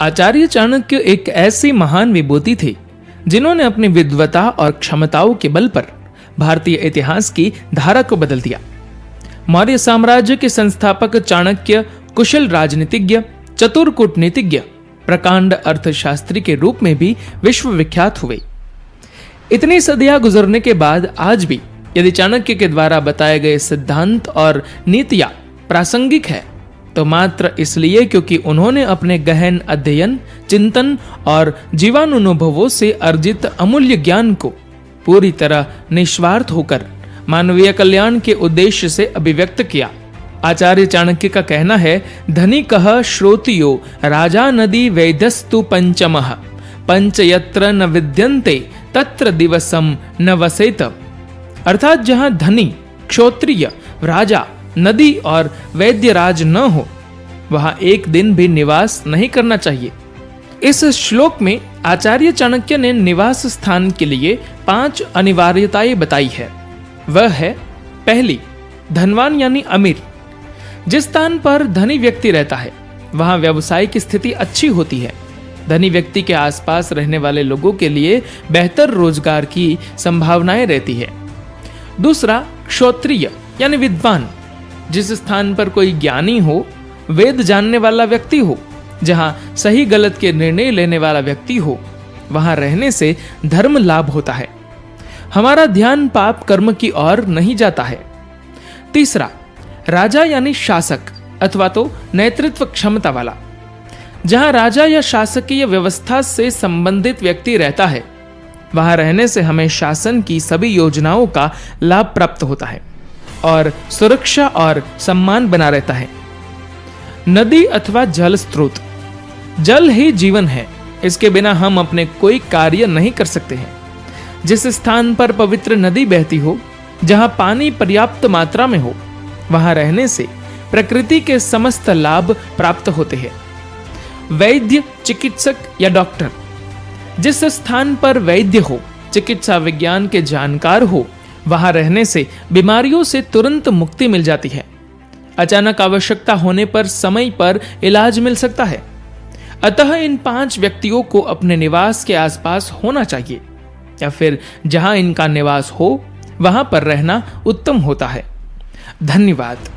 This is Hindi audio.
आचार्य चाणक्य एक ऐसी महान विभूति थे जिन्होंने अपनी विद्वता और क्षमताओं के बल पर भारतीय इतिहास की धारा को बदल दिया। मौर्य साम्राज्य के संस्थापक चाणक्य कुशल राजनीतिज्ञ, चतुर कूटनीतिज्ञ, प्रकांड अर्थशास्त्री के रूप में भी विश्व विख्यात हुए। इतनी सदियां गुजरने के बाद आज भी यदि चाणक्य के द्वारा बताए गए सिद्धांत और नीतियां प्रासंगिक है तो मात्र इसलिए क्योंकि उन्होंने अपने गहन अध्ययन, चिंतन और जीवानुभवों से अर्जित अमूल्य ज्ञान को पूरी तरह निस्वार्थ होकर मानवीय कल्याण के उद्देश्य से अभिव्यक्त किया। आचार्य चाणक्य का कहना है, धनिकः श्रोतियो राजा नदी वैद्यस्तु पंचमः पंच यत्र न विद्यन्ते तत्र दिवसम न वसेत। अर्थात जहां धनी, क्षोत्रिय, राजा, नदी और वैद्यराज न हो वहां एक दिन भी निवास नहीं करना चाहिए। इस श्लोक में आचार्य चाणक्य ने निवास स्थान के लिए 5 अनिवार्यताएं बताई है। वह है, पहली, धनवान यानी अमीर। जिस स्थान पर धनी व्यक्ति रहता है वहां व्यवसायिक स्थिति अच्छी होती है। धनी व्यक्ति के आसपास रहने वाले लोगों के लिए बेहतर रोजगार की संभावनाएं रहती है। दूसरा, क्षोत्रिय यानी विद्वान। जिस स्थान पर कोई ज्ञानी हो, वेद जानने वाला व्यक्ति हो, जहां सही गलत के निर्णय लेने वाला व्यक्ति हो, वहां रहने से धर्म लाभ होता है। हमारा ध्यान पाप कर्म की ओर नहीं जाता है। तीसरा, राजा यानी शासक अथवा तो नेतृत्व क्षमता वाला। जहां राजा या शासकीय व्यवस्था से संबंधित व्यक्ति रहता है वहां रहने से हमें शासन की सभी योजनाओं का लाभ प्राप्त होता है और सुरक्षा और सम्मान बना रहता है। नदी अथवा जल स्रोत। जल ही जीवन है, इसके बिना हम अपने कोई कार्य नहीं कर सकते हैं। जिस स्थान पर पवित्र नदी बहती हो, जहां पानी पर्याप्त मात्रा में हो, वहां रहने से प्रकृति के समस्त लाभ प्राप्त होते हैं। वैद्य, चिकित्सक या डॉक्टर। जिस स्थान पर वैद्य हो, चिकित्सा विज्ञान के जानकार हो, वहां रहने से बीमारियों से तुरंत मुक्ति मिल जाती है। अचानक आवश्यकता होने पर समय पर इलाज मिल सकता है। अतः इन 5 व्यक्तियों को अपने निवास के आसपास होना चाहिए या फिर जहां इनका निवास हो वहां पर रहना उत्तम होता है। धन्यवाद।